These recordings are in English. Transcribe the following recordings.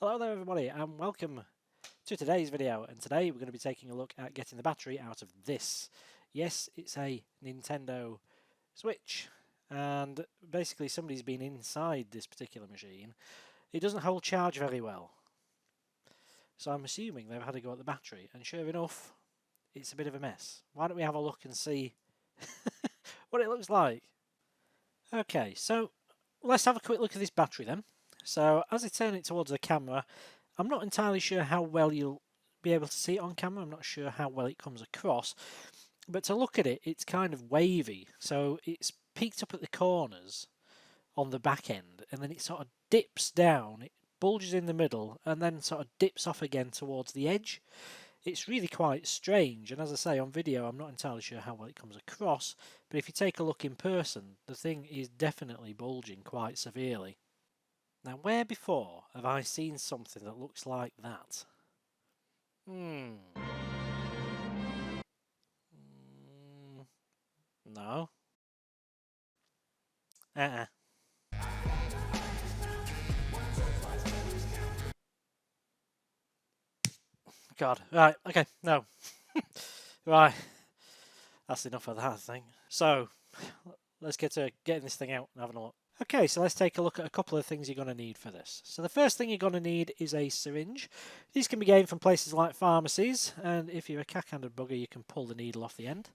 Hello there everybody and welcome to today's video, and today we're going to be taking a look at getting the battery out of this. Yes, it's a Nintendo Switch, and basically somebody's been inside this particular machine. It doesn't hold charge very well, so I'm assuming they've had to go at the battery, and sure enough it's a bit of a mess. Why don't we have a look and see what it looks like. Okay, so let's have a quick look at this battery then. So as I turn it towards the camera, I'm not entirely sure how well you'll be able to see it on camera. I'm not sure how well it comes across. But to look at it, it's kind of wavy. So it's peaked up at the corners on the back end, and then it sort of dips down. It bulges in the middle, and then sort of dips off again towards the edge. It's really quite strange, and as I say, on video I'm not entirely sure how well it comes across, but if you take a look in person, the thing is definitely bulging quite severely. Now, where before have I seen something that looks like that? No. God. Right, okay, no. Right. That's enough of that, I think. So, let's get to getting this thing out and having a look. Okay, so let's take a look at a couple of things you're going to need for this. So the first thing you're going to need is a syringe. These can be gained from places like pharmacies, and if you're a cack-handed bugger, you can pull the needle off the end.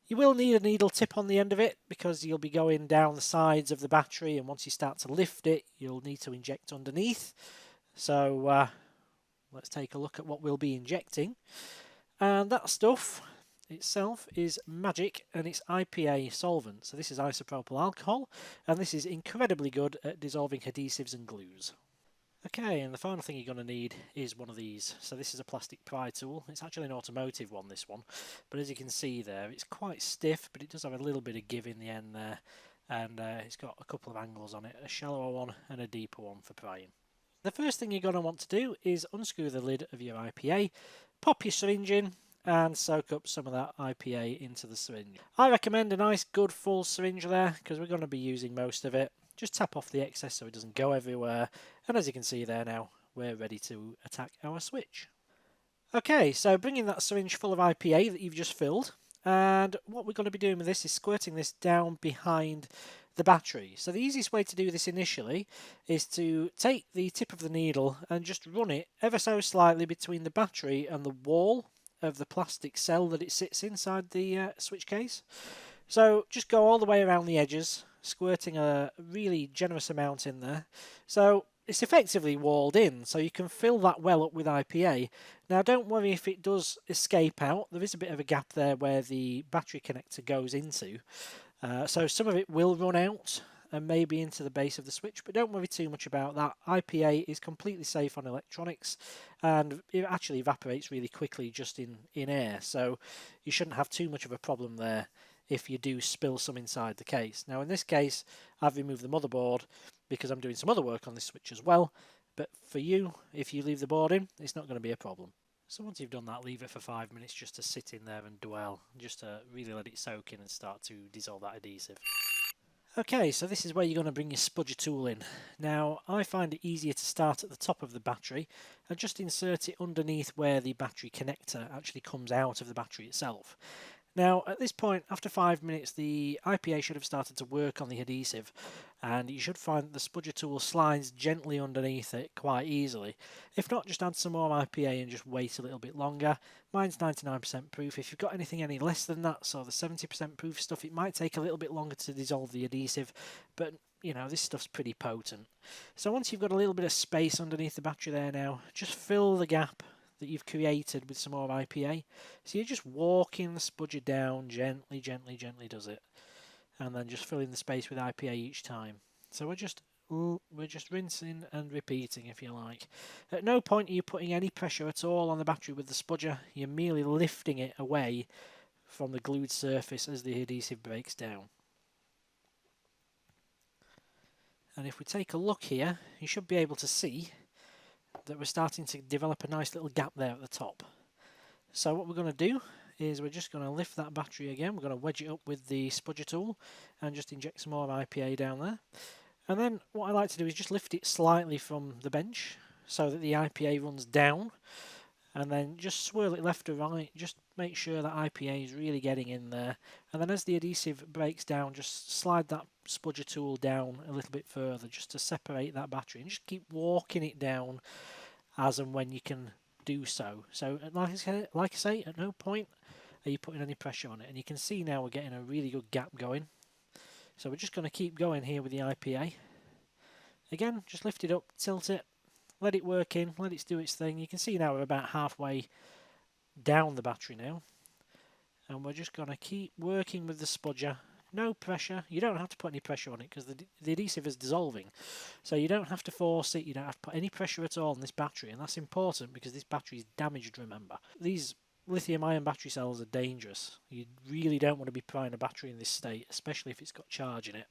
You will need a needle tip on the end of it, because you'll be going down the sides of the battery, and once you start to lift it, you'll need to inject underneath. So let's take a look at what we'll be injecting. And that stuff itself is magic, and it's IPA solvent. So this is isopropyl alcohol, and this is incredibly good at dissolving adhesives and glues. Okay, and the final thing you're going to need is one of these. So this is a plastic pry tool. It's actually an automotive one, this one, but as you can see there, it's quite stiff, but it does have a little bit of give in the end there, and it's got a couple of angles on it, a shallower one and a deeper one for prying. The first thing you're going to want to do is unscrew the lid of your IPA, pop your syringe in, and soak up some of that IPA into the syringe. I recommend a nice good full syringe there, because we're going to be using most of it. Just tap off the excess so it doesn't go everywhere, and as you can see there now, we're ready to attack our switch. Okay, so bringing that syringe full of IPA that you've just filled, and what we're going to be doing with this is squirting this down behind the battery. So the easiest way to do this initially is to take the tip of the needle and just run it ever so slightly between the battery and the wall of the plastic cell that it sits inside the switch case. So just go all the way around the edges, squirting a really generous amount in there. So it's effectively walled in, so you can fill that well up with IPA. Now don't worry if it does escape out. There is a bit of a gap there where the battery connector goes into. So some of it will run out and maybe into the base of the switch, but don't worry too much about that. IPA is completely safe on electronics, and it actually evaporates really quickly just in air, so you shouldn't have too much of a problem there if you do spill some inside the case. Now in this case, I've removed the motherboard because I'm doing some other work on this switch as well, but for you, if you leave the board in, it's not going to be a problem. So once you've done that, leave it for 5 minutes just to sit in there and dwell, just to really let it soak in and start to dissolve that adhesive. Okay, so this is where you're going to bring your spudger tool in. Now, I find it easier to start at the top of the battery and just insert it underneath where the battery connector actually comes out of the battery itself. Now, at this point, after 5 minutes, the IPA should have started to work on the adhesive, and you should find that the spudger tool slides gently underneath it quite easily. If not, just add some more IPA and just wait a little bit longer. Mine's 99% proof. If you've got anything any less than that, so the 70% proof stuff, it might take a little bit longer to dissolve the adhesive, but you know, this stuff's pretty potent. So once you've got a little bit of space underneath the battery there now, just fill the gap that you've created with some more IPA. So you're just walking the spudger down gently, gently, gently does it, and then just filling the space with IPA each time. So we're just rinsing and repeating, if you like. At no point are you putting any pressure at all on the battery with the spudger. You're merely lifting it away from the glued surface as the adhesive breaks down. And if we take a look here, you should be able to see that we're starting to develop a nice little gap there at the top. So what we're going to do is we're just going to lift that battery again. We're going to wedge it up with the spudger tool and just inject some more IPA down there. And then what I like to do is just lift it slightly from the bench so that the IPA runs down, and then just swirl it left to right. Just make sure that IPA is really getting in there, and then as the adhesive breaks down, just slide that spudger tool down a little bit further just to separate that battery, and just keep walking it down as and when you can do so. So like I say, at no point are you putting any pressure on it, and you can see now we're getting a really good gap going. So we're just going to keep going here with the IPA. Again, just lift it up, tilt it, let it work in, let it do its thing. You can see now we're about halfway down the battery now, and we're just going to keep working with the spudger. No pressure. You don't have to put any pressure on it because the adhesive is dissolving, so you don't have to force it. You don't have to put any pressure at all on this battery, and that's important because this battery is damaged, remember. These lithium-ion battery cells are dangerous. You really don't want to be prying a battery in this state, especially if it's got charge in it.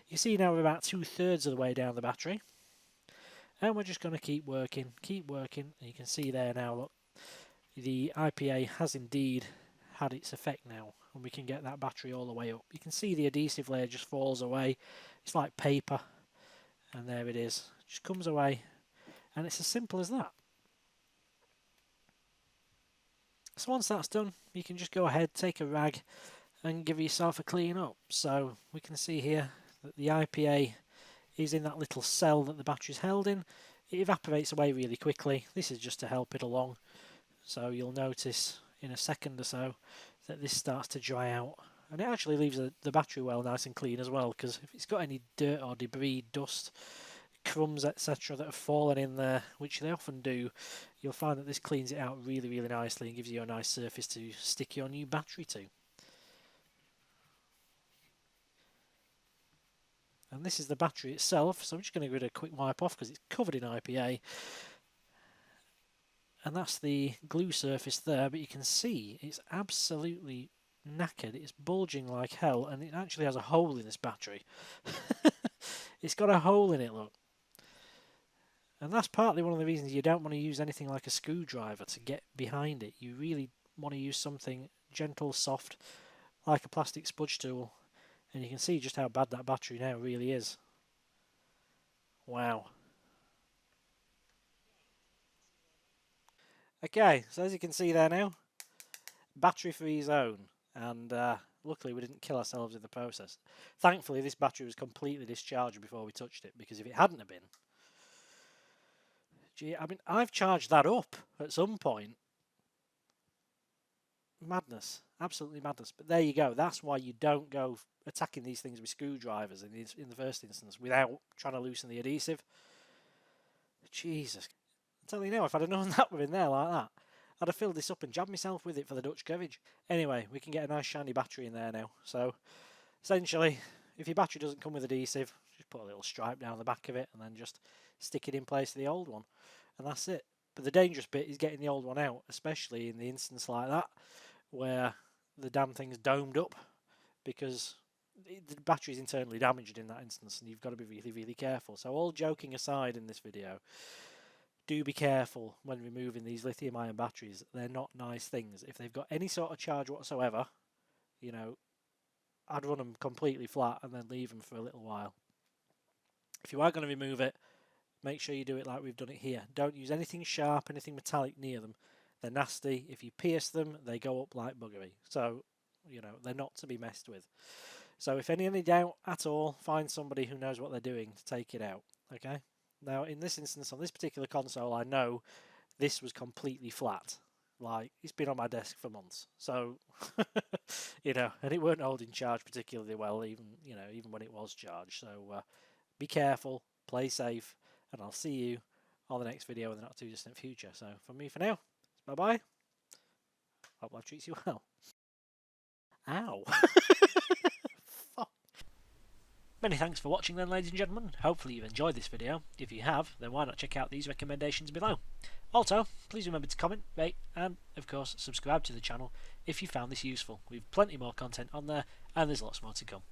You see now we're about 2/3 of the way down the battery, and we're just going to keep working, and you can see there now, look, the IPA has indeed had its effect now, and we can get that battery all the way up. You can see the adhesive layer just falls away. It's like paper, and there it is. It just comes away, and it's as simple as that. So once that's done, you can just go ahead, take a rag, and give yourself a clean up. So we can see here that the IPA is in that little cell that the battery's held in. It evaporates away really quickly. This is just to help it along. So you'll notice in a second or so that this starts to dry out. And it actually leaves the battery well nice and clean as well, because if it's got any dirt or debris, dust, crumbs, etc. that have fallen in there, which they often do, you'll find that this cleans it out really, really nicely and gives you a nice surface to stick your new battery to. And this is the battery itself, so I'm just going to give it a quick wipe off because it's covered in IPA. And that's the glue surface there, but you can see it's absolutely knackered. It's bulging like hell, and it actually has a hole in this battery. It's got a hole in it, look. And that's partly one of the reasons you don't want to use anything like a screwdriver to get behind it. You really want to use something gentle, soft, like a plastic spudge tool. And you can see just how bad that battery now really is. Wow. Okay, so as you can see there now, battery-free zone. And luckily we didn't kill ourselves in the process. Thankfully this battery was completely discharged before we touched it, because if it hadn't have been... Gee, I mean, I've charged that up at some point. Madness. Absolutely madness. But there you go. That's why you don't go attacking these things with screwdrivers in the first instance without trying to loosen the adhesive. Jesus. I'm telling you now, if I'd have known that were in there like that, I'd have filled this up and jabbed myself with it for the Dutch courage. Anyway, we can get a nice shiny battery in there now. So, essentially, if your battery doesn't come with adhesive, just put a little stripe down the back of it and then just stick it in place of the old one. And that's it. But the dangerous bit is getting the old one out, especially in the instance like that, where the damn thing's domed up, because the battery's internally damaged in that instance, and you've got to be really, really careful. So all joking aside in this video, do be careful when removing these lithium-ion batteries. They're not nice things. If they've got any sort of charge whatsoever, you know, I'd run them completely flat and then leave them for a little while. If you are going to remove it, make sure you do it like we've done it here. Don't use anything sharp, anything metallic near them. They're nasty. If you pierce them, they go up like buggery. So, you know, they're not to be messed with. So if any doubt at all, find somebody who knows what they're doing to take it out. Okay? Now, in this instance, on this particular console, I know this was completely flat. Like, it's been on my desk for months. So, you know, and it weren't holding charge particularly well, even when it was charged. So, be careful, play safe, and I'll see you on the next video in the not too distant future. So, from me for now, bye-bye. Hope life treats you well. Ow. Fuck. Many thanks for watching then, ladies and gentlemen. Hopefully you've enjoyed this video. If you have, then why not check out these recommendations below. Also, please remember to comment, rate, and of course subscribe to the channel if you found this useful. We've plenty more content on there, and there's lots more to come.